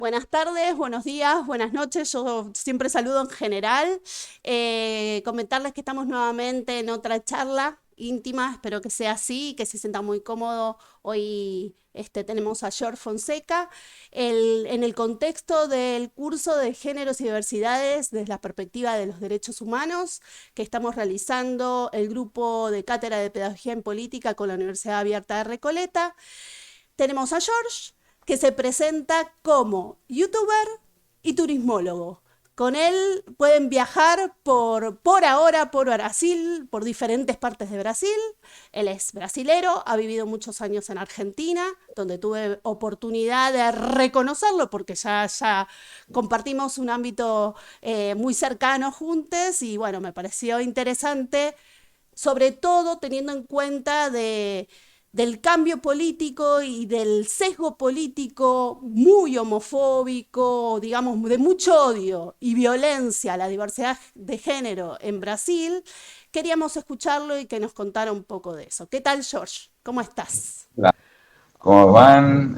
Buenas tardes, buenos días, buenas noches. Yo siempre saludo en general. Comentarles que estamos nuevamente en otra charla íntima. Espero que sea así, que se sienta muy cómodo. Hoy tenemos a George Fonseca en el contexto del curso de Géneros y Diversidades desde la perspectiva de los derechos humanos que estamos realizando el grupo de Cátedra de Pedagogía en Política con la Universidad Abierta de Recoleta. Tenemos a George, que se presenta como youtuber y turismólogo. Con él pueden viajar por ahora por Brasil, por diferentes partes de Brasil. Él es brasilero, ha vivido muchos años en Argentina, donde tuve oportunidad de reconocerlo porque ya compartimos un ámbito muy cercano juntos y bueno, me pareció interesante, sobre todo teniendo en cuenta del cambio político y del sesgo político muy homofóbico, digamos, de mucho odio y violencia a la diversidad de género en Brasil. Queríamos escucharlo y que nos contara un poco de eso. ¿Qué tal, George? ¿Cómo estás? Hola, ¿cómo van?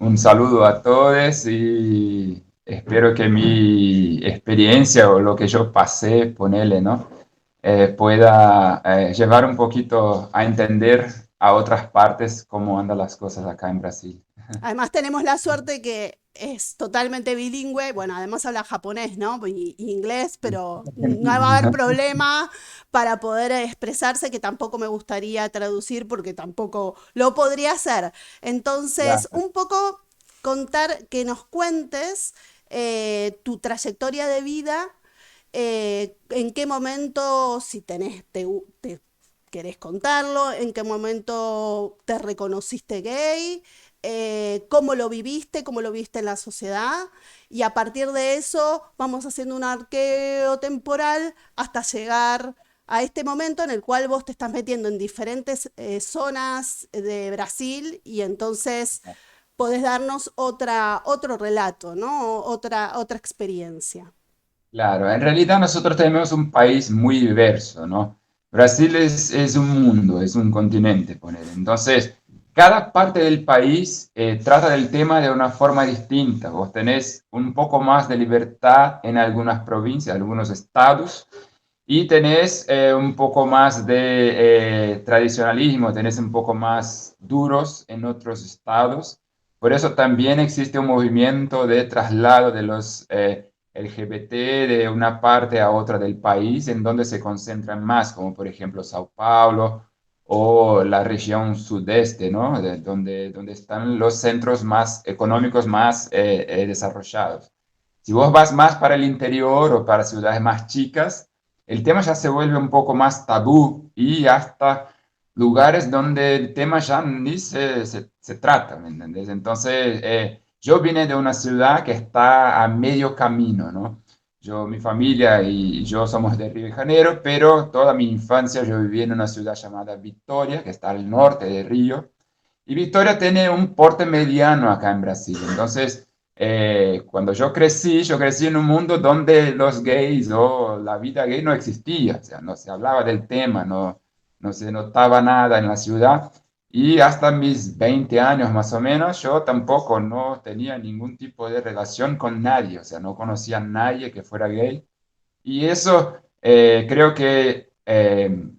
Un saludo a todos y espero que mi experiencia o lo que yo pasé, ponele, ¿no? Pueda llevar un poquito a entender a otras partes cómo andan las cosas acá en Brasil. Además tenemos la suerte que es totalmente bilingüe, bueno, además habla japonés, ¿no? Y inglés, pero no va a haber problema para poder expresarse, que tampoco me gustaría traducir porque tampoco lo podría hacer. Entonces, Claro. un poco contar, que nos cuentes tu trayectoria de vida, en qué momento, si te querés contarlo, en qué momento te reconociste gay, cómo lo viste en la sociedad, y a partir de eso vamos haciendo un arqueo temporal hasta llegar a este momento en el cual vos te estás metiendo en diferentes zonas de Brasil y entonces podés darnos otro relato, ¿no? Otra experiencia. Claro, en realidad nosotros tenemos un país muy diverso, ¿no? Brasil es un mundo, es un continente, poner. Entonces, cada parte del país trata del tema de una forma distinta. Vos tenés un poco más de libertad en algunas provincias, algunos estados, y tenés un poco más de tradicionalismo, tenés un poco más duros en otros estados. Por eso también existe un movimiento de traslado de los LGBT de una parte a otra del país, en donde se concentran más, como por ejemplo Sao Paulo o la región sudeste, ¿no? Donde están los centros más económicos más desarrollados. Si vos vas más para el interior o para ciudades más chicas, el tema ya se vuelve un poco más tabú y hasta lugares donde el tema ya ni se trata, ¿me entendés? Entonces, yo vine de una ciudad que está a medio camino, ¿no? Mi familia y yo somos de Río de Janeiro, pero toda mi infancia yo viví en una ciudad llamada Victoria, que está al norte de Río, y Victoria tiene un porte mediano acá en Brasil. Entonces, cuando yo crecí en un mundo donde los gays o la vida gay no existía, o sea, no se hablaba del tema, no se notaba nada en la ciudad. Y hasta mis 20 años más o menos, yo tampoco no tenía ningún tipo de relación con nadie, o sea, no conocía a nadie que fuera gay. Y eso creo que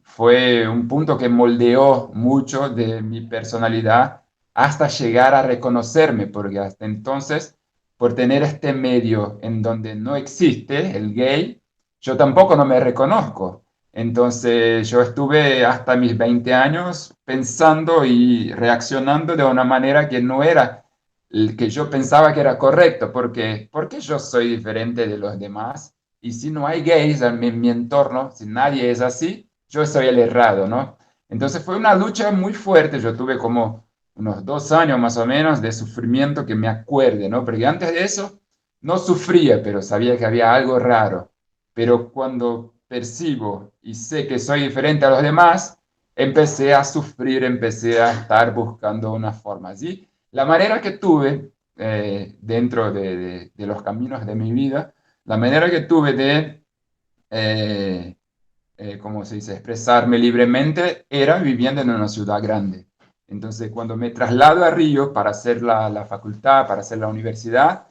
fue un punto que moldeó mucho de mi personalidad hasta llegar a reconocerme, porque hasta entonces, por tener este medio en donde no existe el gay, yo tampoco no me reconozco. Entonces yo estuve hasta mis 20 años pensando y reaccionando de una manera que no era el que yo pensaba que era correcto, porque ¿por qué yo soy diferente de los demás? Y si no hay gays en mi entorno, si nadie es así, yo soy el errado, ¿no? Entonces fue una lucha muy fuerte. Yo tuve como unos 2 años más o menos de sufrimiento que me acuerde, ¿no? Porque antes de eso no sufría, pero sabía que había algo raro. Pero cuando percibo y sé que soy diferente a los demás, empecé a sufrir, empecé a estar buscando una forma. Así, la manera que tuve dentro de los caminos de mi vida, la manera que tuve de, ¿cómo se dice?, expresarme libremente era viviendo en una ciudad grande. Entonces, cuando me traslado a Río para hacer la facultad, para hacer la universidad,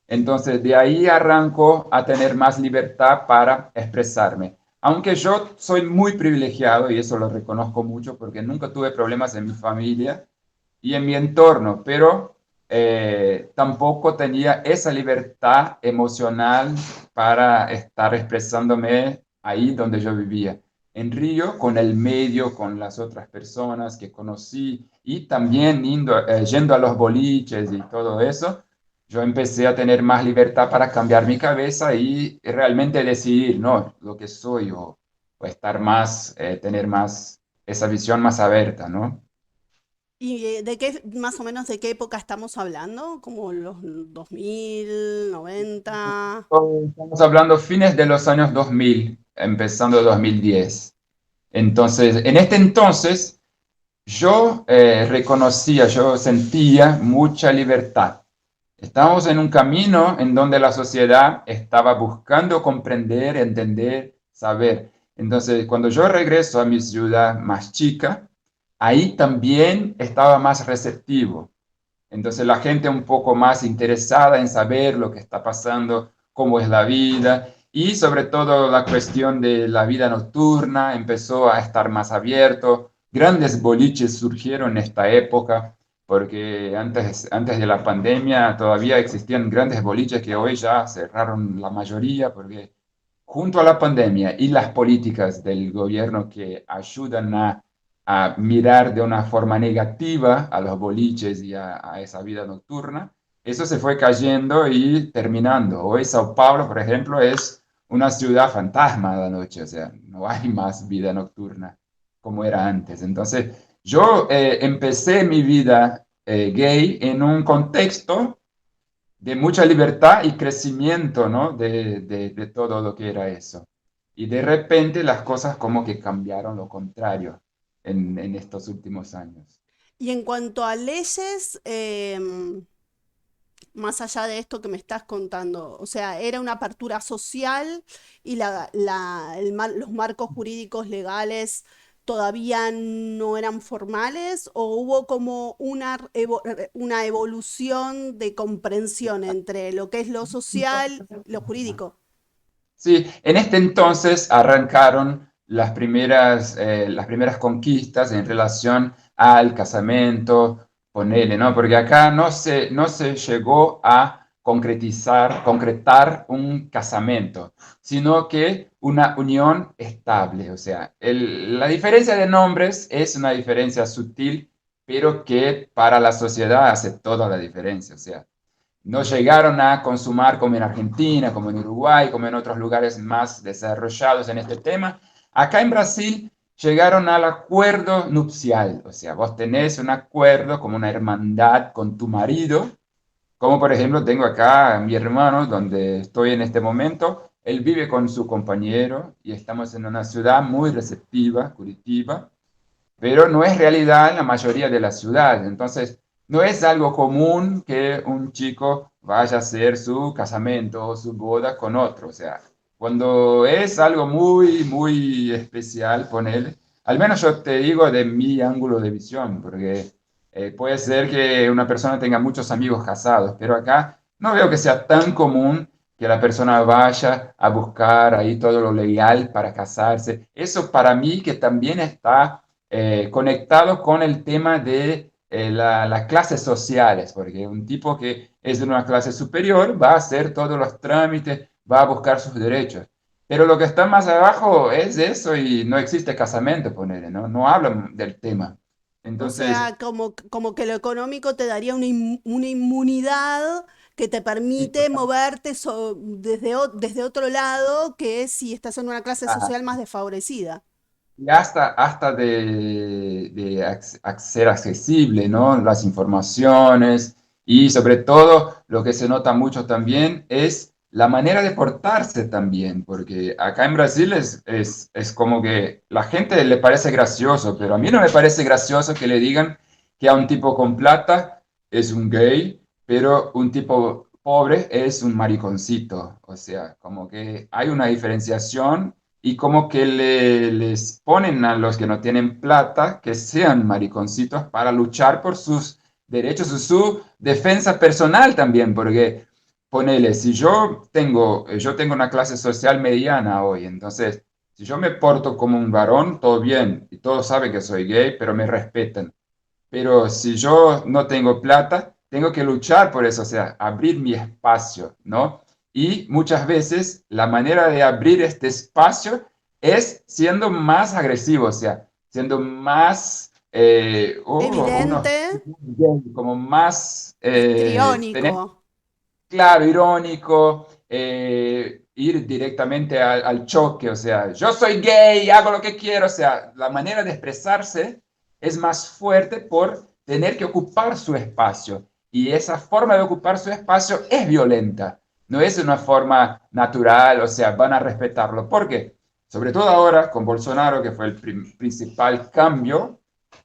entonces de ahí arranco a tener más libertad para expresarme. Aunque yo soy muy privilegiado, y eso lo reconozco mucho porque nunca tuve problemas en mi familia y en mi entorno, pero tampoco tenía esa libertad emocional para estar expresándome ahí donde yo vivía. En Río, con el medio, con las otras personas que conocí y también yendo a los boliches y todo eso, yo empecé a tener más libertad para cambiar mi cabeza y realmente decidir, ¿no? Lo que soy o estar más, tener más esa visión más abierta, ¿no? ¿Y de qué, más o menos, de qué época estamos hablando? ¿Como los 2000, 90? Estamos hablando fines de los años 2000, empezando 2010. Entonces, en este entonces, yo reconocía, yo sentía mucha libertad. Estábamos en un camino en donde la sociedad estaba buscando comprender, entender, saber. Entonces, cuando yo regreso a mi ciudad más chica, ahí también estaba más receptivo. Entonces la gente un poco más interesada en saber lo que está pasando, cómo es la vida y sobre todo la cuestión de la vida nocturna empezó a estar más abierto. Grandes boliches surgieron en esta época porque antes de la pandemia todavía existían grandes boliches que hoy ya cerraron la mayoría porque junto a la pandemia y las políticas del gobierno que ayudan a mirar de una forma negativa a los boliches y a esa vida nocturna, eso se fue cayendo y terminando. Hoy Sao Paulo, por ejemplo, es una ciudad fantasma de la noche, o sea, no hay más vida nocturna como era antes. Entonces, yo empecé mi vida gay en un contexto de mucha libertad y crecimiento, ¿no? De todo lo que era eso. Y de repente las cosas como que cambiaron lo contrario en estos últimos años. Y en cuanto a leyes, más allá de esto que me estás contando, o sea, ¿era una apertura social y los marcos jurídicos legales todavía no eran formales o hubo como una evolución de comprensión entre lo que es lo social y lo jurídico? Sí, en este entonces arrancaron las primeras conquistas en relación al casamiento, ponele, ¿no? Porque acá no se llegó a concretar un casamiento, sino que una unión estable. O sea, la diferencia de nombres es una diferencia sutil, pero que para la sociedad hace toda la diferencia. O sea, no llegaron a consumar como en Argentina, como en Uruguay, como en otros lugares más desarrollados en este tema. Acá en Brasil llegaron al acuerdo nupcial, o sea, vos tenés un acuerdo como una hermandad con tu marido, como por ejemplo tengo acá a mi hermano, donde estoy en este momento, él vive con su compañero y estamos en una ciudad muy receptiva, Curitiba, pero no es realidad en la mayoría de las ciudades. Entonces, no es algo común que un chico vaya a hacer su casamiento o su boda con otro. O sea, cuando es algo muy, muy especial, ponele, al menos yo te digo de mi ángulo de visión, porque puede ser que una persona tenga muchos amigos casados, pero acá no veo que sea tan común que la persona vaya a buscar ahí todo lo legal para casarse. Eso para mí que también está conectado con el tema de las clases sociales, porque un tipo que es de una clase superior va a hacer todos los trámites, va a buscar sus derechos. Pero lo que está más abajo es eso y no existe casamiento, ponele, ¿no? No hablan del tema. O Entonces, sea, como que lo económico te daría una inmunidad que te sí, permite total. moverte desde otro lado que si estás en una clase Ajá. social más desfavorecida. Y hasta ser accesible, ¿no? Las informaciones y sobre todo lo que se nota mucho también es la manera de portarse también, porque acá en Brasil es como que la gente le parece gracioso, pero a mí no me parece gracioso que le digan que a un tipo con plata es un gay, pero un tipo pobre es un mariconcito. O sea, como que hay una diferenciación y como que les ponen a los que no tienen plata que sean mariconcitos para luchar por sus derechos y su defensa personal también, porque ponele, si yo tengo una clase social mediana hoy, entonces, si yo me porto como un varón, todo bien, y todos saben que soy gay, pero me respetan. Pero si yo no tengo plata, tengo que luchar por eso, o sea, abrir mi espacio, ¿no? Y muchas veces la manera de abrir este espacio es siendo más agresivo, o sea, siendo más, Evidente, como más, histriónico. claro, irónico, ir directamente al choque, o sea, yo soy gay, hago lo que quiero, o sea, la manera de expresarse es más fuerte por tener que ocupar su espacio. Y esa forma de ocupar su espacio es violenta, no es una forma natural, o sea, van a respetarlo. ¿Por qué? Sobre todo ahora con Bolsonaro, que fue el principal cambio,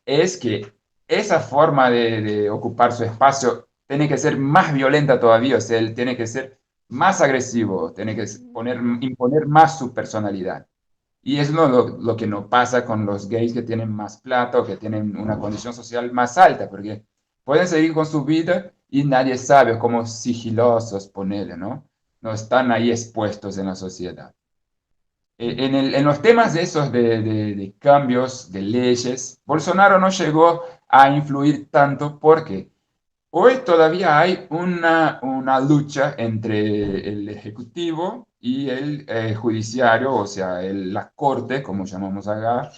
es que esa forma de ocupar su espacio tiene que ser más violenta todavía, o sea, él tiene que ser más agresivo, tiene que imponer más su personalidad. Y es lo que no pasa con los gays que tienen más plata o que tienen una condición social más alta, porque pueden seguir con su vida y nadie sabe, como sigilosos, ponerle, ¿no? No están ahí expuestos en la sociedad. En los temas de esos de cambios de leyes, Bolsonaro no llegó a influir tanto porque hoy todavía hay una lucha entre el ejecutivo y el judiciario, o sea, la corte, como llamamos acá,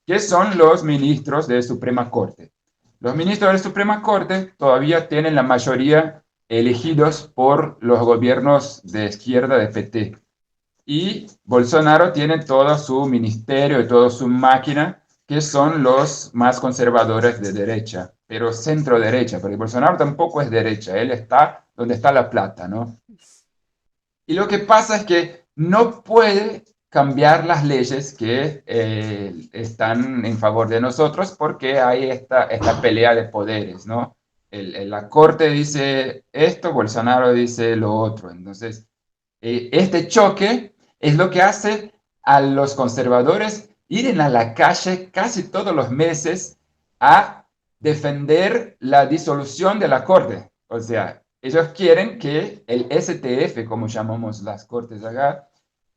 que son los ministros de Suprema Corte. Los ministros de Suprema Corte todavía tienen la mayoría elegidos por los gobiernos de izquierda de PT. Y Bolsonaro tiene todo su ministerio y toda su máquina, que son los más conservadores de derecha, pero centro derecha, porque Bolsonaro tampoco es derecha, él está donde está la plata, ¿no? Y lo que pasa es que no puede cambiar las leyes que están en favor de nosotros porque hay esta pelea de poderes, ¿no? La corte dice esto, Bolsonaro dice lo otro. Entonces, este choque es lo que hace a los conservadores ir a la calle casi todos los meses a defender la disolución de la Corte. O sea, ellos quieren que el STF, como llamamos las Cortes acá,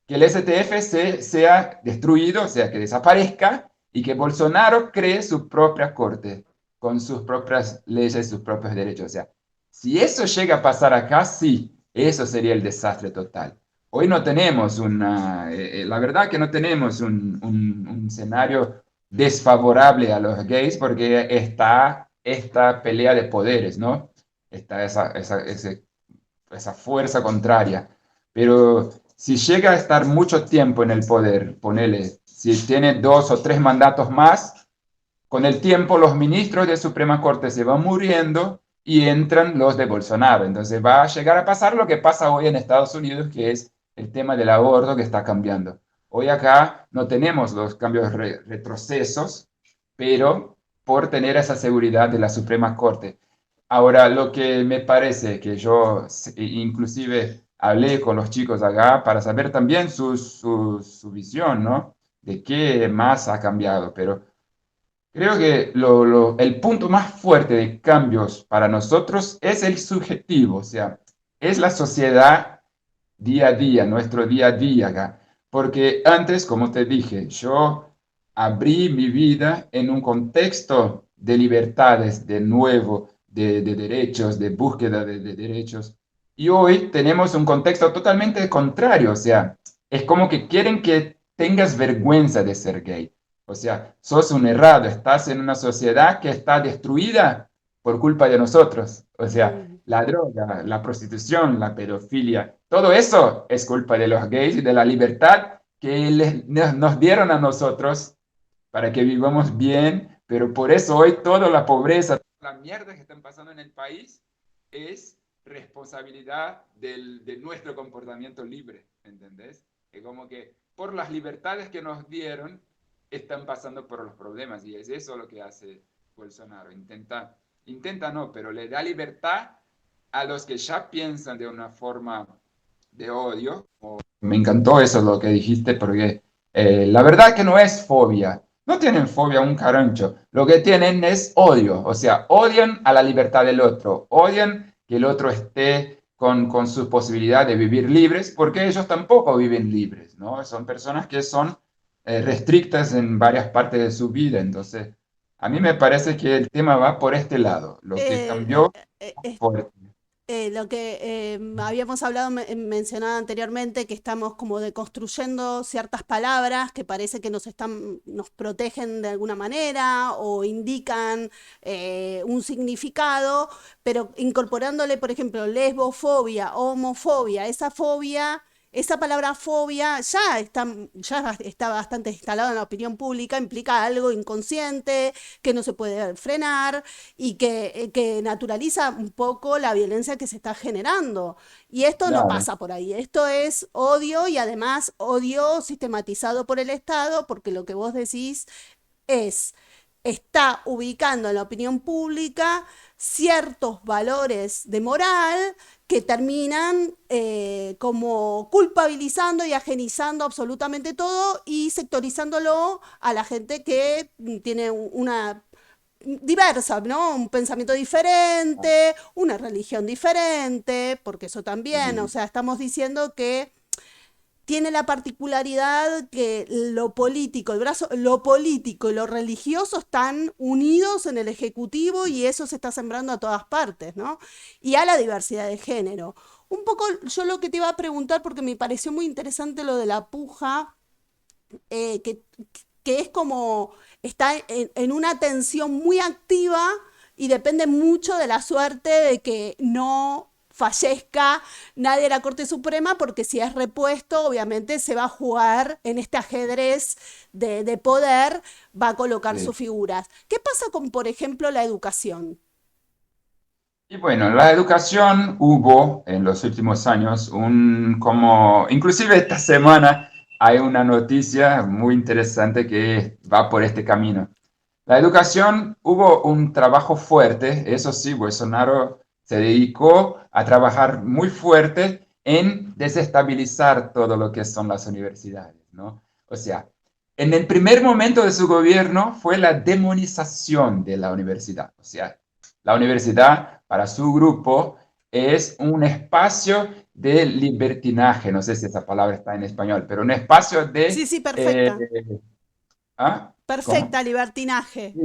que el STF sea destruido, o sea, que desaparezca y que Bolsonaro cree su propia Corte con sus propias leyes, sus propios derechos. O sea, si eso llega a pasar acá, sí, eso sería el desastre total. Hoy no tenemos la verdad que no tenemos un escenario desfavorable a los gays porque está esta pelea de poderes, ¿no? Está esa fuerza contraria. Pero si llega a estar mucho tiempo en el poder, ponele, si tiene 2 o 3 mandatos más, con el tiempo los ministros de Suprema Corte se van muriendo y entran los de Bolsonaro. Entonces va a llegar a pasar lo que pasa hoy en Estados Unidos, que es el tema del aborto que está cambiando. Hoy acá no tenemos los cambios retrocesos, pero por tener esa seguridad de la Suprema Corte. Ahora, lo que me parece que yo inclusive hablé con los chicos acá para saber también su visión, ¿no? De qué más ha cambiado, pero creo que el punto más fuerte de cambios para nosotros es el subjetivo, o sea, es la sociedad día a día, nuestro día a día acá. Porque antes, como te dije, yo abrí mi vida en un contexto de libertades, de nuevo, de derechos, de búsqueda de derechos. Y hoy tenemos un contexto totalmente contrario, o sea, es como que quieren que tengas vergüenza de ser gay. O sea, sos un errado, estás en una sociedad que está destruida por culpa de nosotros. O sea, Mm. la droga, la prostitución, la pedofilia, todo eso es culpa de los gays y de la libertad que nos dieron a nosotros para que vivamos bien, pero por eso hoy toda la pobreza, la mierda que están pasando en el país es responsabilidad de nuestro comportamiento libre, ¿entendés? Es como que por las libertades que nos dieron, están pasando por los problemas y es eso lo que hace Bolsonaro. Intenta no, pero le da libertad a los que ya piensan de una forma de odio. Me encantó eso lo que dijiste porque La verdad que no es fobia. No tienen fobia a un carancho. Lo que tienen es odio. O sea, odian a la libertad del otro. Odian que el otro esté con su posibilidad de vivir libres, porque ellos tampoco viven libres, ¿no? Son personas que son restrictas en varias partes de su vida. Entonces, a mí me parece que el tema va por este lado. Lo que Eh, cambió eh, eh, fue... lo que habíamos hablado, mencionado anteriormente, que estamos como deconstruyendo ciertas palabras que parece que nos protegen de alguna manera o indican un significado, pero incorporándole, por ejemplo, lesbofobia, homofobia, esa fobia. Esa palabra fobia ya está bastante instalada en la opinión pública, implica algo inconsciente, que no se puede frenar, y que naturaliza un poco la violencia que se está generando. Y esto no Claro, pasa por ahí, esto es odio y además odio sistematizado por el Estado, porque lo que vos decís es, está ubicando en la opinión pública ciertos valores de moral que terminan como culpabilizando y ajenizando absolutamente todo y sectorizándolo a la gente que tiene una diversa, ¿no? Un pensamiento diferente, una religión diferente, porque eso también, o sí, sea, estamos diciendo que tiene la particularidad que lo político y lo religioso están unidos en el Ejecutivo y eso se está sembrando a todas partes, ¿no? Y a la diversidad de género. Un poco yo lo que te iba a preguntar, porque me pareció muy interesante lo de la puja, eh, que, que es como, está en una tensión muy activa y depende mucho de la suerte de que no fallezca nadie de la Corte Suprema, porque si es repuesto, obviamente se va a jugar en este ajedrez de poder, va a colocar sí. sus figuras. ¿Qué pasa con, por ejemplo, la educación? Y bueno, la educación hubo en los últimos años como, inclusive esta semana hay una noticia muy interesante que va por este camino. La educación hubo un trabajo fuerte, eso sí, Bolsonaro se dedicó a trabajar muy fuerte en desestabilizar todo lo que son las universidades, ¿no? O sea, en el primer momento de su gobierno fue la demonización de la universidad, o sea, la universidad para su grupo es un espacio de libertinaje, no sé si esa palabra está en español, pero un espacio Sí, de... sí, perfecta. ¿Ah? ¿Cómo? Perfecta, libertinaje.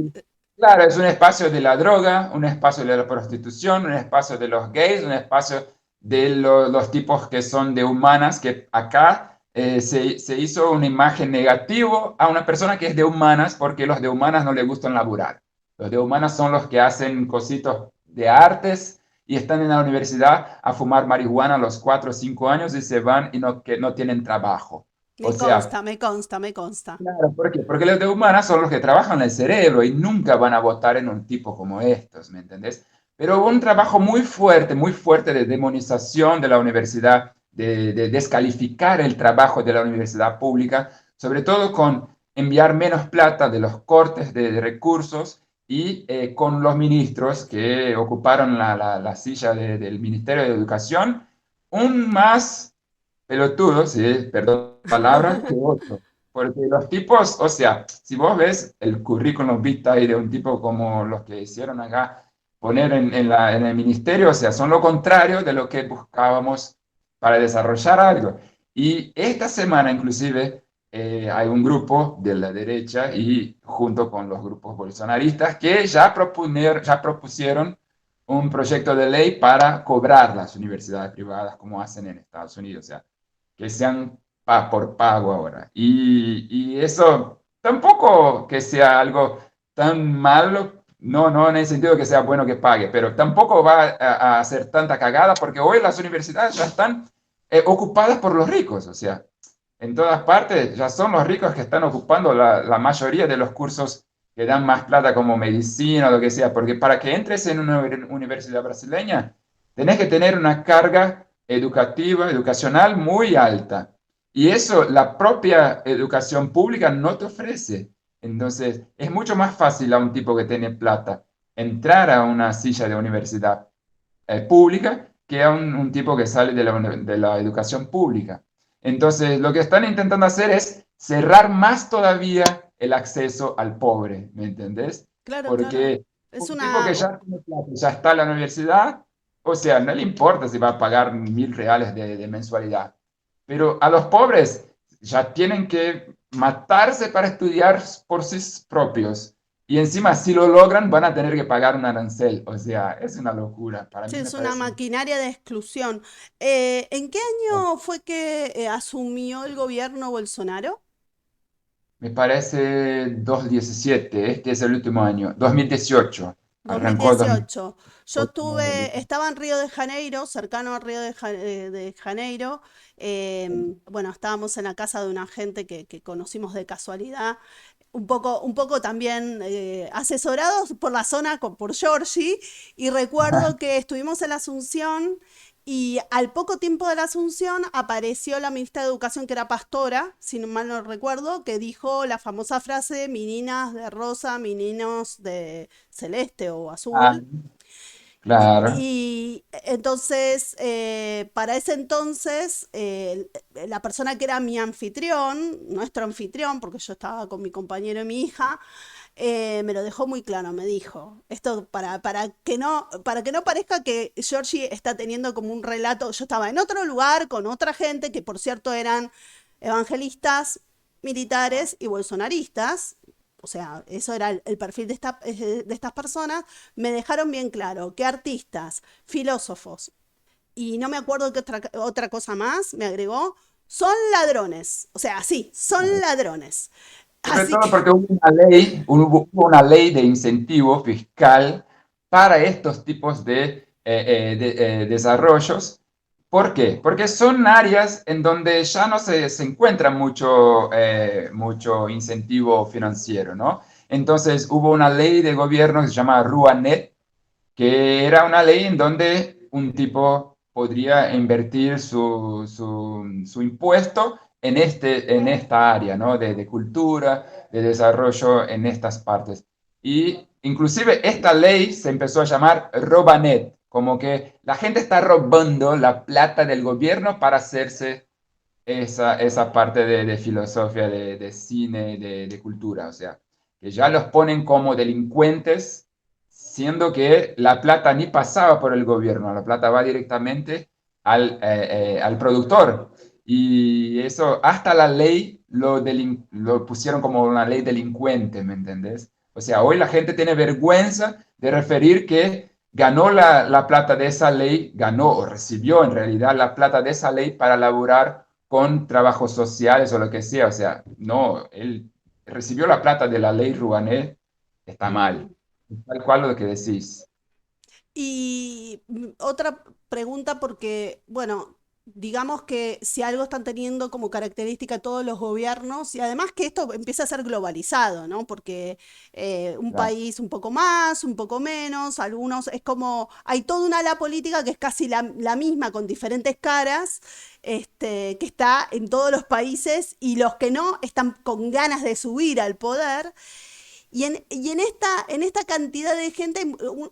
Claro, es un espacio de la droga, un espacio de la prostitución, un espacio de los gays, un espacio de los tipos que son de humanas, que acá se hizo una imagen negativa a una persona que es de humanas porque los de humanas no les gustan laburar. Los de humanas son los que hacen cositos de artes y están en la universidad a fumar marihuana a los 4 o 5 años y se van y que no tienen trabajo. Me O sea, consta, me consta, me consta. claro, ¿por qué? Porque los de humanas son los que trabajan el cerebro y nunca van a votar en un tipo como estos, ¿me entendés? Pero hubo un trabajo muy fuerte de demonización de la universidad, de descalificar el trabajo de la universidad pública, sobre todo con enviar menos plata de los cortes de recursos y con los ministros que ocuparon la silla del Ministerio de Educación, un más pelotudo, sí, perdón la palabra, que otro. Porque los tipos, o sea, si vos ves el currículum vitae de un tipo como los que hicieron acá, poner en el ministerio, o sea, son lo contrario de lo que buscábamos para desarrollar algo. Y esta semana, inclusive, hay un grupo de la derecha y junto con los grupos bolsonaristas que ya propusieron un proyecto de ley para cobrar las universidades privadas como hacen en Estados Unidos. O sea, que sean por pago ahora. Y eso tampoco que sea algo tan malo, no en el sentido de que sea bueno que pague, pero tampoco va a hacer tanta cagada porque hoy las universidades ya están ocupadas por los ricos, o sea, en todas partes ya son los ricos que están ocupando la mayoría de los cursos que dan más plata como medicina o lo que sea, porque para que entres en una universidad brasileña, tenés que tener una carga educativa, educacional muy alta. Y eso la propia educación pública no te ofrece. Entonces, es mucho más fácil a un tipo que tiene plata entrar a una silla de universidad pública que a un tipo que sale de la educación pública. Entonces, lo que están intentando hacer es cerrar más todavía el acceso al pobre, ¿me entendés? Claro, claro. Porque Es un tipo que una... ya tiene plata, ya está en la universidad, o sea, no le importa si va a pagar 1.000 reales de mensualidad, pero a los pobres ya tienen que matarse para estudiar por sí propios. Y encima, si lo logran, van a tener que pagar un arancel. O sea, es una locura. Para Sí, mí me es una parece. maquinaria de exclusión. ¿En qué año fue que asumió el gobierno Bolsonaro? Me parece 2017, este es el último año. 2018, arrancó 2018. Yo 2018. estaba en Río de Janeiro, cercano a Río de Janeiro. Bueno, estábamos en la casa de una gente que conocimos de casualidad, un poco también asesorados por la zona, por Georgie, y recuerdo que estuvimos en la Asunción y al poco tiempo de la Asunción apareció la ministra de Educación, que era Pastora, si no mal no recuerdo, que dijo la famosa frase, meninas de rosa, meninos de celeste o Ah, azul. claro. Y entonces, para ese entonces, la persona que era mi anfitrión, nuestro anfitrión, porque yo estaba con mi compañero y mi hija, me lo dejó muy claro, me dijo, esto para que no parezca que Georgie está teniendo como un relato, yo estaba en otro lugar con otra gente, que por cierto eran evangelistas, militares y bolsonaristas, o sea, eso era el perfil de estas personas, me dejaron bien claro que artistas, filósofos y no me acuerdo qué otra cosa más me agregó, son ladrones. O sea, sí, son ladrones. Sobre Así todo que porque hubo una ley de incentivo fiscal para estos tipos de desarrollos. ¿Por qué? Porque son áreas en donde ya no se encuentra mucho incentivo financiero, ¿no? Entonces hubo una ley de gobierno que se llama RUANET, que era una ley en donde un tipo podría invertir su impuesto en esta área, ¿no? De cultura, de desarrollo en estas partes. Y inclusive esta ley se empezó a llamar Robanet, como que la gente está robando la plata del gobierno para hacerse esa parte de filosofía, de cine, de cultura, o sea, que ya los ponen como delincuentes, siendo que la plata ni pasaba por el gobierno, la plata va directamente al productor. Y eso, hasta la ley lo pusieron como una ley delincuente, ¿me entendés? O sea, hoy la gente tiene vergüenza de referir que ganó la plata de esa ley, ganó o recibió en realidad la plata de esa ley para laburar con trabajos sociales o lo que sea. O sea, no, él recibió la plata de la ley Rouanet, está mal. mm, Tal cual lo que decís. y otra pregunta porque, bueno, digamos que si algo están teniendo como característica todos los gobiernos, y además que esto empieza a ser globalizado, ¿no? Porque un Claro. país un poco más, un poco menos, algunos, es como, hay toda una ala política que es casi la misma, con diferentes caras, que está en todos los países, y los que no están con ganas de subir al poder. En esta cantidad de gente,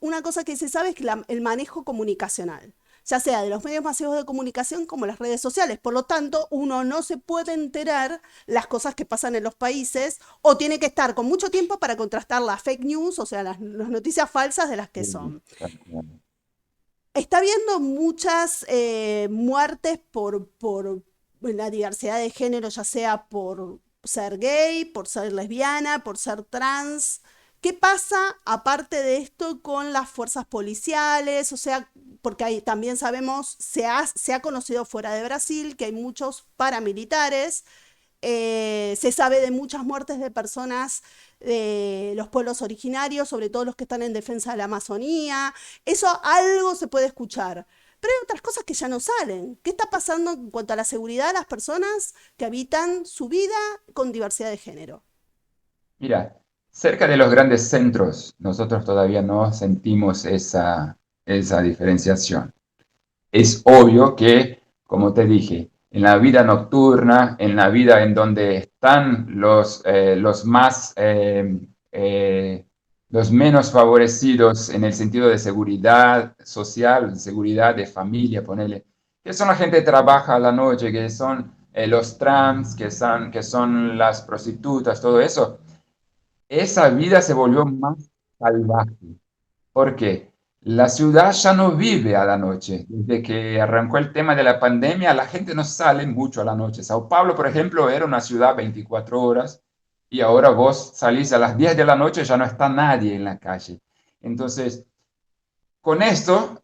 una cosa que se sabe es que el manejo comunicacional, ya sea de los medios masivos de comunicación como las redes sociales. Por lo tanto, uno no se puede enterar las cosas que pasan en los países o tiene que estar con mucho tiempo para contrastar las fake news, o sea, las noticias falsas de las que son. Está habiendo muchas muertes por la diversidad de género, ya sea por ser gay, por ser lesbiana, por ser trans. ¿Qué pasa aparte de esto con las fuerzas policiales? O sea, porque hay, también sabemos, se ha conocido fuera de Brasil que hay muchos paramilitares, se sabe de muchas muertes de personas de los pueblos originarios, sobre todo los que están en defensa de la Amazonía. Eso algo se puede escuchar. Pero hay otras cosas que ya no salen. ¿Qué está pasando en cuanto a la seguridad de las personas que habitan su vida con diversidad de género? Mira, cerca de los grandes centros, nosotros todavía no sentimos esa diferenciación. Es obvio que, como te dije, en la vida nocturna, en la vida en donde están los menos favorecidos en el sentido de seguridad social, seguridad de familia, ponele, que son la gente que trabaja a la noche, que son los trans, que son las prostitutas, todo eso, esa vida se volvió más salvaje. ¿Por qué? La ciudad ya no vive a la noche. Desde que arrancó el tema de la pandemia, la gente no sale mucho a la noche. Sao Paulo, por ejemplo, era una ciudad 24 horas y ahora vos salís a las 10 de la noche, ya no está nadie en la calle. Entonces, con esto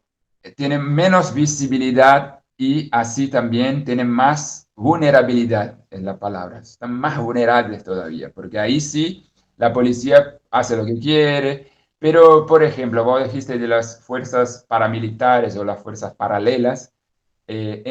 tienen menos visibilidad y así también tienen más vulnerabilidad, es la palabra. Están más vulnerables todavía, porque ahí sí la policía hace lo que quiere, pero por ejemplo, vos dijiste de las fuerzas paramilitares o las fuerzas paralelas,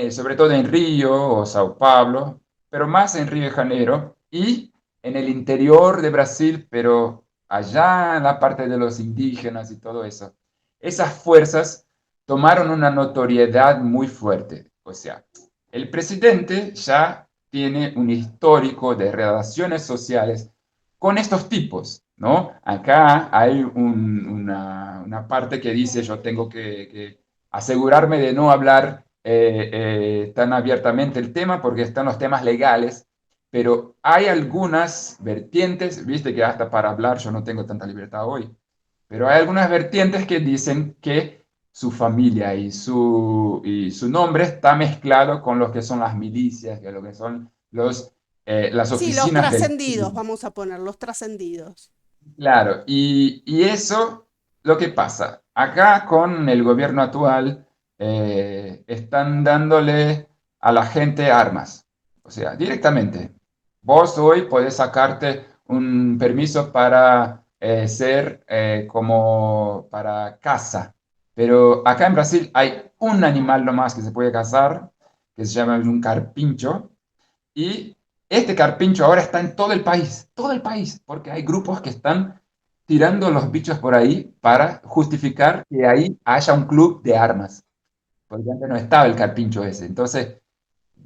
sobre todo en Río o Sao Paulo, pero más en Río de Janeiro y en el interior de Brasil, pero allá en la parte de los indígenas y todo eso. Esas fuerzas tomaron una notoriedad muy fuerte. O sea, el presidente ya tiene un histórico de relaciones sociales con estos tipos, ¿no? Acá hay una parte que dice yo tengo que asegurarme de no hablar tan abiertamente el tema porque están los temas legales, pero hay algunas vertientes, viste que hasta para hablar yo no tengo tanta libertad hoy, pero hay algunas vertientes que dicen que su familia y su nombre está mezclado con lo que son las milicias, que lo que son las Sí, los oficinas del... trascendidos, vamos a poner, los trascendidos. Claro, y eso, lo que pasa, acá con el gobierno actual están dándole a la gente armas, o sea, directamente. Vos hoy podés sacarte un permiso para ser como para caza, pero acá en Brasil hay un animal nomás que se puede cazar, que se llama un carpincho, y este carpincho ahora está en todo el país, porque hay grupos que están tirando los bichos por ahí para justificar que ahí haya un club de armas, porque antes no estaba el carpincho ese. Entonces,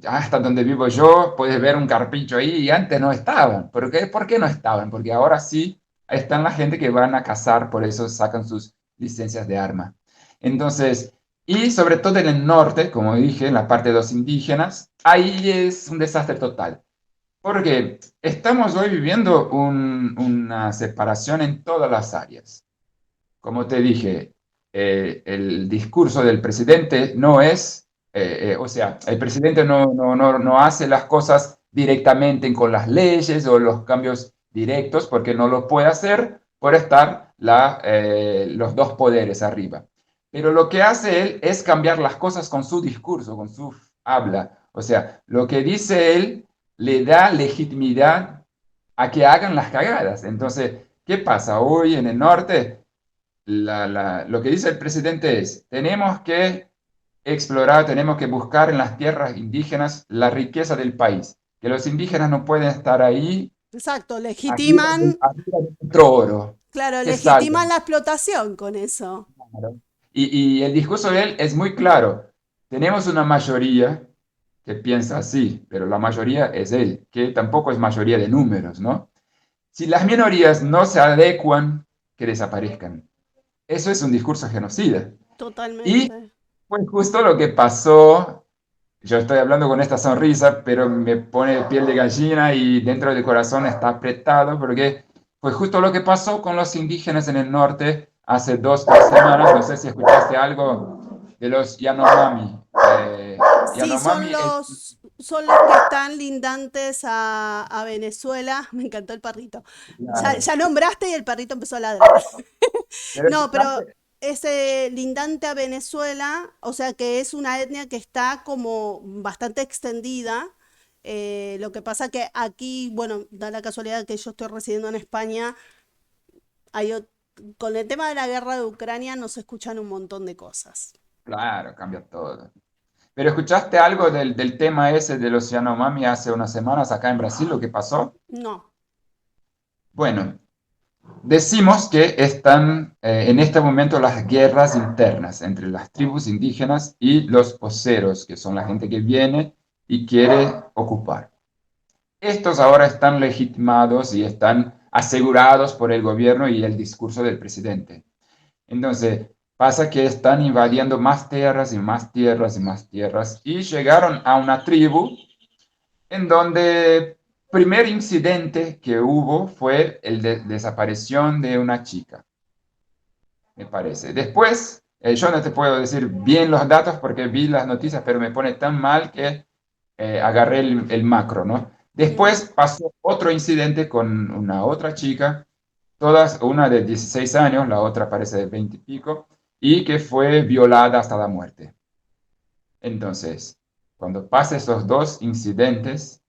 hasta donde vivo yo, puedes ver un carpincho ahí y antes no estaban. ¿Por qué no estaban? Porque ahora sí están la gente que van a cazar, por eso sacan sus licencias de arma. Entonces, y sobre todo en el norte, como dije, en la parte de los indígenas, ahí es un desastre total. Porque estamos hoy viviendo una separación en todas las áreas. Como te dije, el discurso del presidente no es, o sea, el presidente no hace las cosas directamente con las leyes o los cambios directos porque no lo puede hacer por estar los dos poderes arriba. Pero lo que hace él es cambiar las cosas con su discurso, con su habla. O sea, lo que dice él le da legitimidad a que hagan las cagadas. Entonces, ¿qué pasa? Hoy en el norte lo que dice el presidente es, tenemos que explorar, tenemos que buscar en las tierras indígenas la riqueza del país, que los indígenas no pueden estar ahí Exacto, arriba, legitiman, arriba de otro oro, claro, que legitiman salgan. la explotación con eso. Claro. Y el discurso de él es muy claro. Tenemos una mayoría que piensa así, pero la mayoría es él, que tampoco es mayoría de números, ¿no? Si las minorías no se adecuan, que desaparezcan. Eso es un discurso genocida. Y Totalmente. fue justo lo que pasó. Yo estoy hablando con esta sonrisa, pero me pone piel de gallina y dentro del corazón está apretado porque fue justo lo que pasó con los indígenas en el norte hace 2, 3 semanas. No sé si escuchaste algo de los Yanomami. Sí, Yanomami es... son los que están lindantes a Venezuela. Me encantó el perrito. Ya, Claro. ya nombraste y el perrito empezó a ladrar. Pero No, pero escuchaste, ese lindante a Venezuela, o sea que es una etnia que está como bastante extendida. Lo que pasa que aquí, bueno, da la casualidad que yo estoy residiendo en España, hay, con el tema de la guerra de Ucrania no se escuchan un montón de cosas. claro, cambia todo. Pero escuchaste algo del tema ese de los Yanomami hace unas semanas acá en Brasil, lo que pasó. No, Bueno, decimos que están en este momento las guerras internas entre las tribus indígenas y los poseros, que son la gente que viene y quiere ocupar. Estos ahora están legitimados y están asegurados por el gobierno y el discurso del presidente. Entonces, pasa que están invadiendo más tierras y más tierras y más tierras y llegaron a una tribu en donde primer incidente que hubo fue el de desaparición de una chica, me parece. Después, yo no te puedo decir bien los datos porque vi las noticias, pero me pone tan mal que agarré el macro, ¿no? Ujú. Después pasó otro incidente con una otra chica, todas, una de 16 años, la otra parece de 20 y pico, y que fue violada hasta la muerte. Entonces, cuando pasa esos dos incidentes,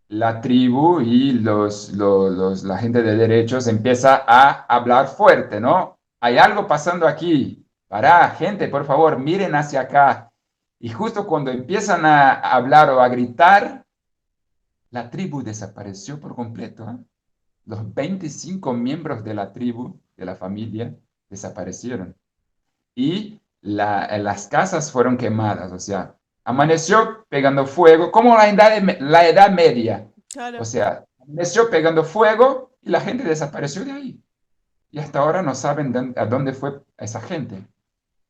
la tribu y la gente de derechos empieza a hablar fuerte, ¿no? Hay algo pasando aquí. Pará, gente, por favor, miren hacia acá. Y justo cuando empiezan a hablar o a gritar, la tribu desapareció por completo, ¿eh? Los 25 miembros de la tribu, de la familia, desaparecieron. Y las casas fueron quemadas, o sea, amaneció pegando fuego, como la edad media. O Claro. sea, amaneció pegando fuego y la gente desapareció de ahí. Y hasta ahora no saben a dónde fue esa gente.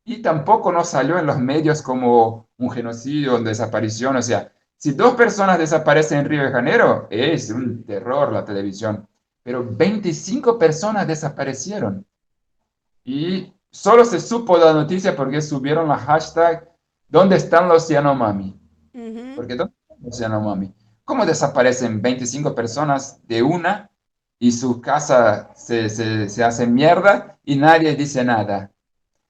Y tampoco no salió en los medios como un genocidio, una desaparición. O sea, si dos personas desaparecen en Río de Janeiro, es un terror la televisión. Pero 25 personas desaparecieron. Y solo se supo la noticia porque subieron la hashtag ¿Dónde están los Yanomami? Ujú. Porque ¿dónde están los Yanomami? ¿Cómo desaparecen 25 personas de una y su casa se hace mierda y nadie dice nada?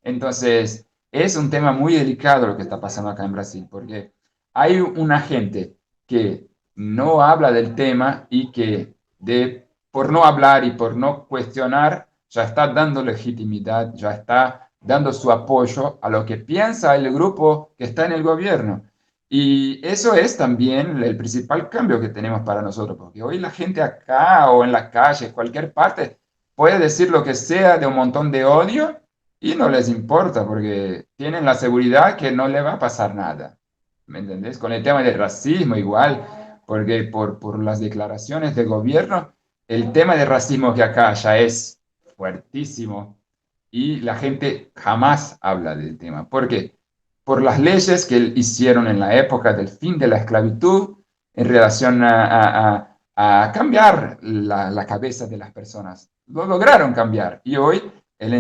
Entonces, es un tema muy delicado lo que está pasando acá en Brasil, porque hay una gente que no habla del tema y que por no hablar y por no cuestionar, ya está dando legitimidad, ya está dando su apoyo a lo que piensa el grupo que está en el gobierno. Y eso es también el principal cambio que tenemos para nosotros, porque hoy la gente acá o en la calle, cualquier parte, puede decir lo que sea de un montón de odio y no les importa porque tienen la seguridad que no le va a pasar nada. ¿Me entendés? Con el tema del racismo igual, porque por las declaraciones del gobierno, el tema del racismo que acá ya es fuertísimo y la gente jamás habla del tema. ¿Por qué? Por las leyes que hicieron en la época del fin de la esclavitud en relación a cambiar la cabeza de las personas. Lo lograron cambiar y hoy en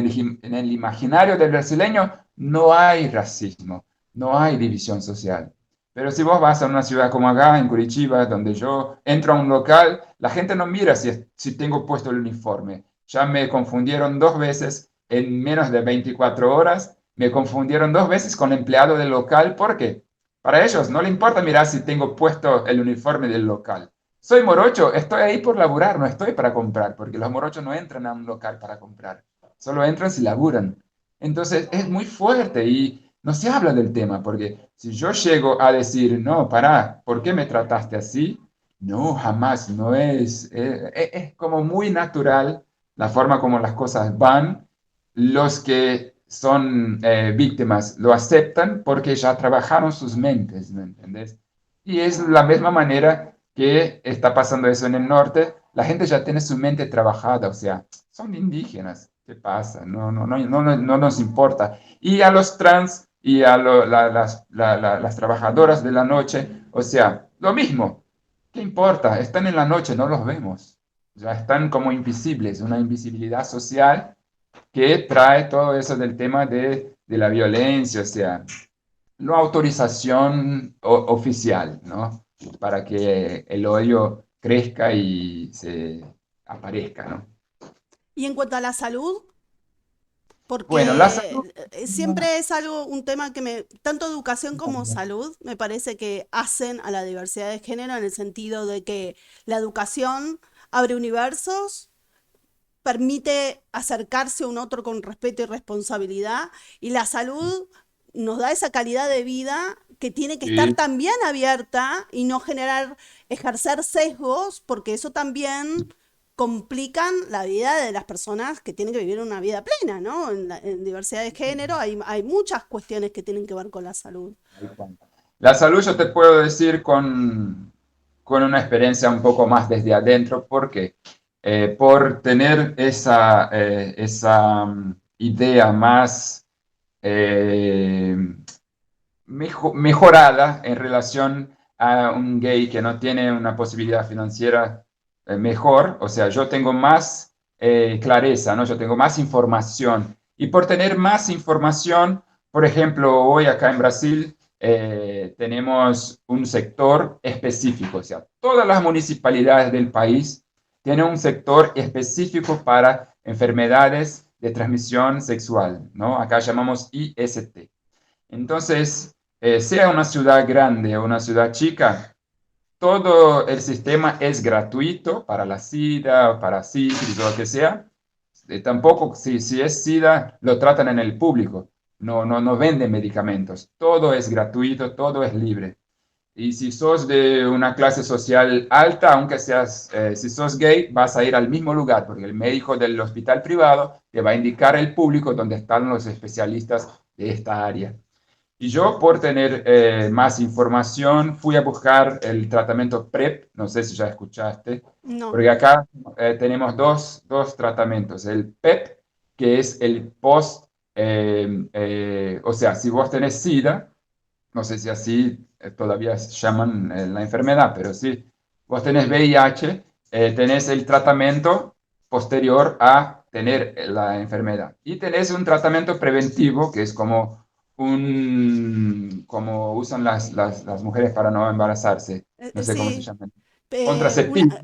el imaginario del brasileño no hay racismo, no hay división social. Pero si vos vas a una ciudad como acá, en Curitiba, donde yo entro a un local, la gente no mira si tengo puesto el uniforme. Ya me confundieron dos veces en menos de 24 horas. Me confundieron dos veces con el empleado del local. ¿Por qué? Para ellos no le importa mirar si tengo puesto el uniforme del local. Soy morocho, estoy ahí por laburar, no estoy para comprar, porque los morochos no entran a un local para comprar, solo entran si laburan. Entonces es muy fuerte y no se habla del tema, porque si yo llego a decir, no, pará, ¿por qué me trataste así? No, jamás, no es como muy natural la forma como las cosas van. Los que son víctimas lo aceptan porque ya trabajaron sus mentes, ¿me entiendes? Y es la misma manera que está pasando eso en el norte. La gente ya tiene su mente trabajada, o sea, son indígenas. ¿Qué pasa? No nos importa. Y a los trans y a las trabajadoras de la noche, o sea, lo mismo. ¿Qué importa? Están en la noche, no los vemos. Ya están como invisibles, una invisibilidad social que trae todo eso del tema de la violencia, o sea, no autorización oficial, ¿no? Para que el odio crezca y se aparezca, ¿no? Y en cuanto a la salud, Bueno, la salud. porque siempre es algo, un tema que tanto educación como salud, me parece que hacen a la diversidad de género en el sentido de que la educación abre universos, permite acercarse a un otro con respeto y responsabilidad, y la salud nos da esa calidad de vida que tiene que estar Sí, también abierta y no generar, ejercer sesgos, porque eso también complican la vida de las personas que tienen que vivir una vida plena, ¿no? En diversidad de género hay muchas cuestiones que tienen que ver con la salud. la salud yo te puedo decir con una experiencia un poco más desde adentro, porque por tener esa idea más eh, mejorada en relación a un gay que no tiene una posibilidad financiera mejor, o sea, yo tengo más clareza, ¿no? Yo tengo más información. Y por tener más información, por ejemplo, hoy acá en Brasil tenemos un sector específico, o sea, todas las municipalidades del país tienen un sector específico para enfermedades de transmisión sexual, ¿no? Acá llamamos IST. Entonces, sea una ciudad grande o una ciudad chica, todo el sistema es gratuito para la SIDA, para sífilis o lo que sea. Tampoco, si es SIDA, lo tratan en el público. No venden medicamentos. Todo es gratuito, todo es libre. Y si sos de una clase social alta, aunque seas, si sos gay, vas a ir al mismo lugar, porque el médico del hospital privado te va a indicar el público donde están los especialistas de esta área. Y yo, por tener más información, fui a buscar el tratamiento PrEP, no sé si ya escuchaste, No. porque acá tenemos dos tratamientos. El PEP, que es el post, o sea, si vos tenés SIDA, no sé si así todavía llaman la enfermedad, pero sí, vos tenés VIH, tenés el tratamiento posterior a tener la enfermedad. Y tenés un tratamiento preventivo, que es como usan las mujeres para no embarazarse, no sé cómo se Sí, llama, una, contraceptivo.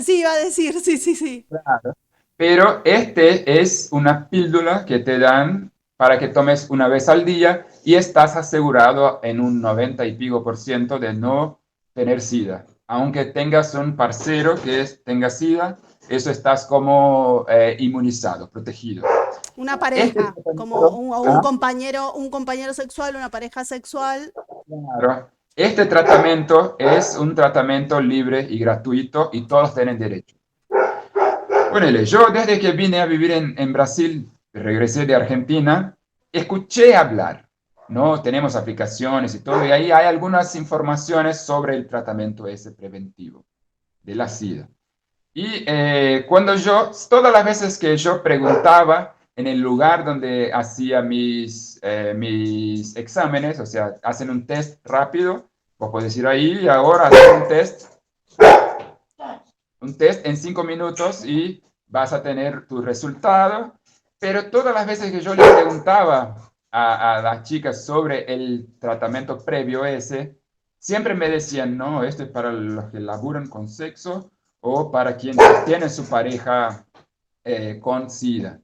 sí, iba a decir, sí, sí, sí. Pero este es una píldora que te dan para que tomes una vez al día y estás asegurado en un 90 y pico por ciento de no tener SIDA. Aunque tengas un parcero tenga SIDA, eso estás como inmunizado, protegido. Una Este pareja, como tratamiento, o un compañero sexual, una pareja sexual. claro, este tratamiento es un tratamiento libre y gratuito y todos tienen derecho. Ponele, yo desde que vine a vivir en Brasil, regresé de Argentina, escuché hablar, ¿no? Tenemos aplicaciones y todo, y ahí hay algunas informaciones sobre el tratamiento ese preventivo de la SIDA. Y todas las veces que yo preguntaba en el lugar donde hacía mis exámenes, o sea, hacen un test rápido, vos podés ir ahí y ahora hacer un test en 5 minutos y vas a tener tu resultado. Pero todas las veces que yo le preguntaba a las chicas sobre el tratamiento previo ese, siempre me decían, no, esto es para los que laburan con sexo o para quienes tienen su pareja con SIDA.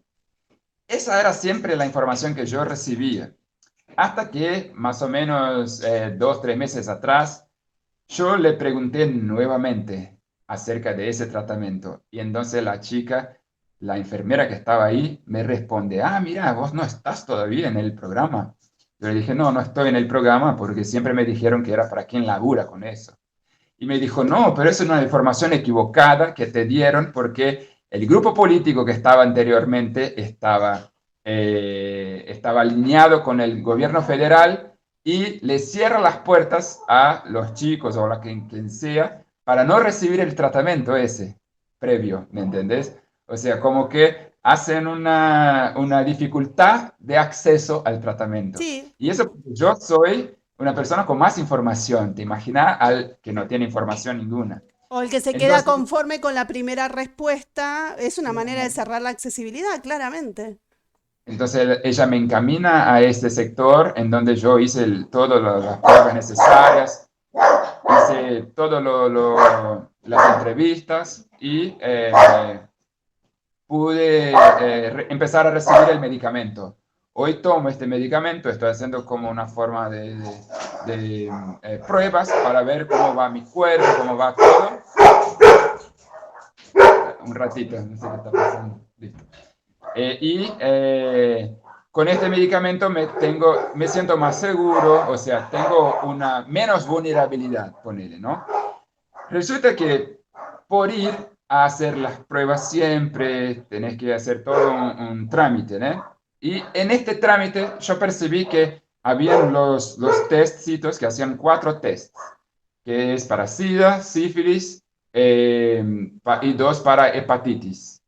Esa era siempre la información que yo recibía. Hasta que más o menos 2, 3 meses atrás, yo le pregunté nuevamente acerca de ese tratamiento y entonces la chica, la enfermera que estaba ahí, me responde, mira, vos no estás todavía en el programa. Yo le dije, no estoy en el programa porque siempre me dijeron que era para quien labura con eso. Y me dijo, no, pero es una información equivocada que te dieron porque el grupo político que estaba anteriormente estaba alineado con el gobierno federal y le cierra las puertas a los chicos o a quien sea para no recibir el tratamiento ese previo, ¿me entendés? O sea, como que hacen una dificultad de acceso al tratamiento. Sí. Y eso porque yo soy una persona con más información, te imaginas al que no tiene información ninguna. O el que se queda Entonces, conforme con la primera respuesta, es una manera de cerrar la accesibilidad, claramente. entonces ella me encamina a este sector en donde yo hice todas las pruebas necesarias, hice todas las entrevistas y pude empezar a recibir el medicamento. Hoy tomo este medicamento, estoy haciendo como una forma de pruebas para ver cómo va mi cuerpo, cómo va todo. Un ratito, no sé qué está pasando. Listo. Con este medicamento me siento más seguro, o sea, tengo una menos vulnerabilidad, ponele, ¿no? Resulta que por ir a hacer las pruebas siempre tenés que hacer todo un trámite, ¿no? Y en este trámite yo percibí que habían los testcitos que hacían 4 tests, que es para SIDA, sífilis y 2 para hepatitis.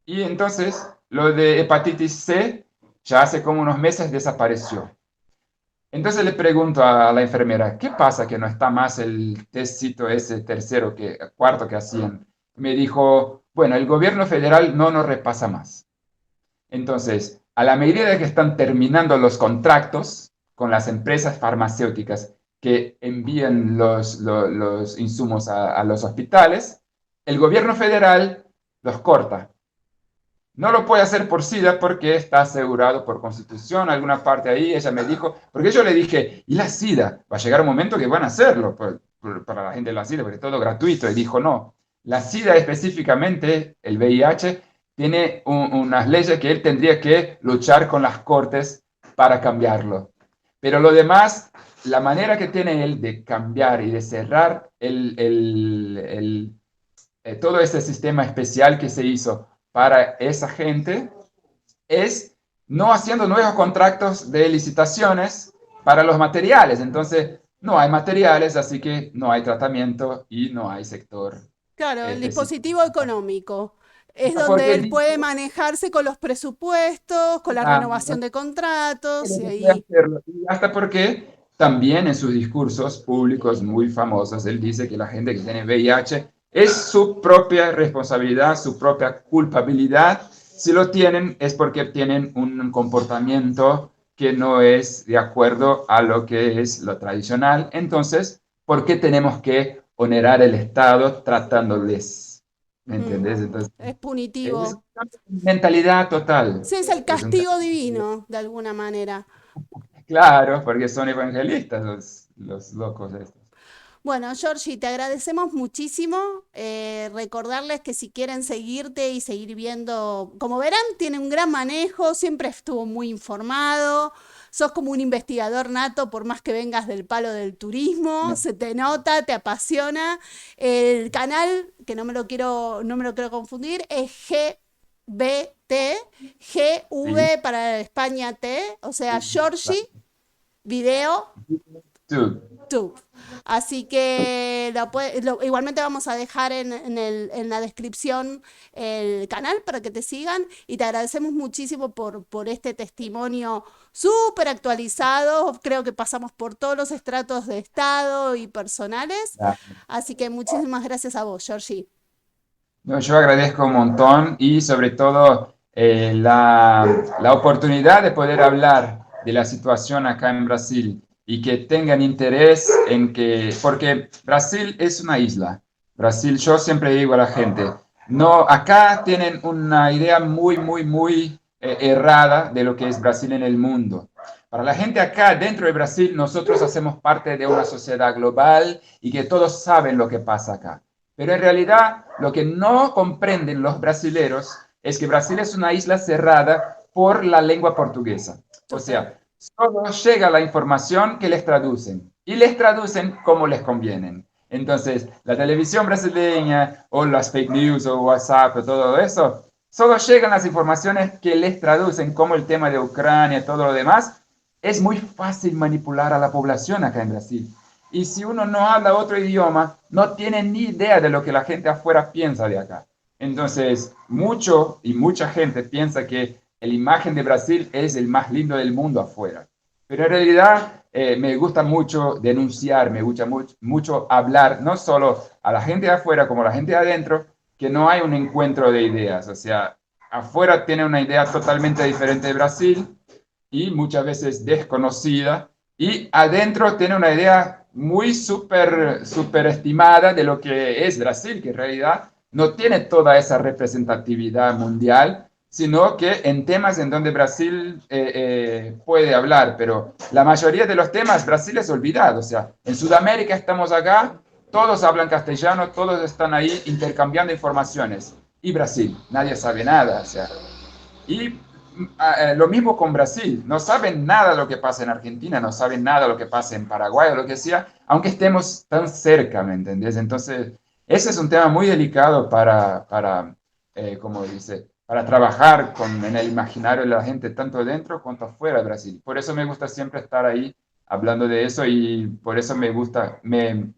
Y entonces lo de hepatitis C ya hace como unos meses desapareció. Entonces le pregunto a la enfermera, ¿qué pasa que no está más el testcito ese tercero cuarto que hacían? Me dijo, bueno, el gobierno federal no nos repasa más. Entonces, a la medida que están terminando los contratos con las empresas farmacéuticas que envían los insumos a los hospitales, el gobierno federal los corta. No lo puede hacer por SIDA porque está asegurado por constitución, alguna parte ahí, ella me dijo, porque yo le dije, ¿y la SIDA? Va a llegar un momento que van a hacerlo para la gente de la SIDA, porque es todo gratuito. Y dijo, no, la SIDA específicamente, el VIH, tiene unas leyes que él tendría que luchar con las cortes para cambiarlo. Pero lo demás, la manera que tiene él de cambiar y de cerrar todo este sistema especial que se hizo para esa gente es no haciendo nuevos contratos de licitaciones para los materiales. Entonces, no hay materiales, así que no hay tratamiento y no hay sector Claro, el específico. dispositivo económico es donde Porque él puede manejarse con los presupuestos, con la renovación de contratos y puede ahí. hacerlo. Y hasta porque también en sus discursos públicos muy famosos, él dice que la gente que tiene VIH es su propia responsabilidad, su propia culpabilidad. Si lo tienen es porque tienen un comportamiento que no es de acuerdo a lo que es lo tradicional. Entonces, ¿por qué tenemos que onerar el Estado tratándoles? ¿Me Mm, entendés? Entonces, es es punitivo. una mentalidad total. Sí, es el Es un castigo divino, de alguna manera. Claro, porque son evangelistas los locos estos. Bueno, Georgie, te agradecemos muchísimo. Recordarles que si quieren seguirte y seguir viendo, como verán, tiene un gran manejo, siempre estuvo muy informado. Sos como un investigador nato, por más que vengas del palo del turismo, No, se te nota, te apasiona. El canal, que no me lo quiero confundir, es GBT, sí, GV para España T, o sea, sí, Georgie Video tú. YouTube. Así que igualmente vamos a dejar en la descripción el canal para que te sigan y te agradecemos muchísimo por este testimonio súper actualizado. Creo que pasamos por todos los estratos de estado y personales. Ah, Así que muchísimas gracias a vos, Georgie. no, yo agradezco un montón y sobre todo la oportunidad de poder hablar de la situación acá en Brasil y que tengan interés en que, porque Brasil es una isla. Brasil, yo siempre digo a la gente, no, acá tienen una idea muy, muy, muy errada de lo que es Brasil en el mundo. Para la gente acá dentro de Brasil, nosotros hacemos parte de una sociedad global y que todos saben lo que pasa acá. Pero en realidad lo que no comprenden los brasileros es que Brasil es una isla cerrada por la lengua portuguesa. O Total. sea, solo llega la información que les traducen y les traducen como les convienen. Entonces, la televisión brasileña o las fake news o WhatsApp o todo eso, solo llegan las informaciones que les traducen, como el tema de Ucrania y todo lo demás. Es muy fácil manipular a la población acá en Brasil. Y si uno no habla otro idioma, no tiene ni idea de lo que la gente afuera piensa de acá. Entonces, mucha gente piensa que la imagen de Brasil es el más lindo del mundo afuera. Pero en realidad me gusta mucho denunciar, me gusta mucho hablar, no solo a la gente de afuera como a la gente de adentro, que no hay un encuentro de ideas. O sea, afuera tiene una idea totalmente diferente de Brasil y muchas veces desconocida, y adentro tiene una idea muy super estimada de lo que es Brasil, que en realidad no tiene toda esa representatividad mundial, sino que en temas en donde Brasil puede hablar, pero la mayoría de los temas Brasil es olvidado. O sea, en Sudamérica estamos acá, todos hablan castellano, todos están ahí intercambiando informaciones. Y Brasil, nadie sabe nada. O sea, y lo mismo con Brasil, no saben nada de lo que pasa en Argentina, no saben nada de lo que pasa en Paraguay o lo que sea, aunque estemos tan cerca, ¿me entendés? Entonces, ese es un tema muy delicado como dice, para trabajar en el imaginario de la gente, tanto dentro cuanto afuera de Brasil. Por eso me gusta siempre estar ahí hablando de eso y por eso me gusta,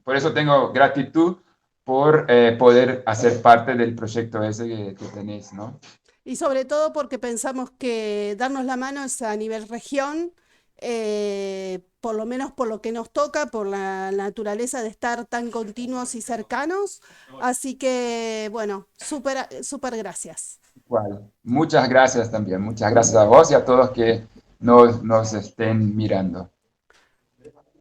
por eso tengo gratitud por poder hacer parte del proyecto ese que tenéis, ¿no? Y sobre todo porque pensamos que darnos la mano es a nivel región por lo menos por lo que nos toca, por la naturaleza de estar tan continuos y cercanos. Así que, bueno, súper, súper gracias. Igual. Muchas gracias también. Muchas gracias a vos y a todos que nos estén mirando.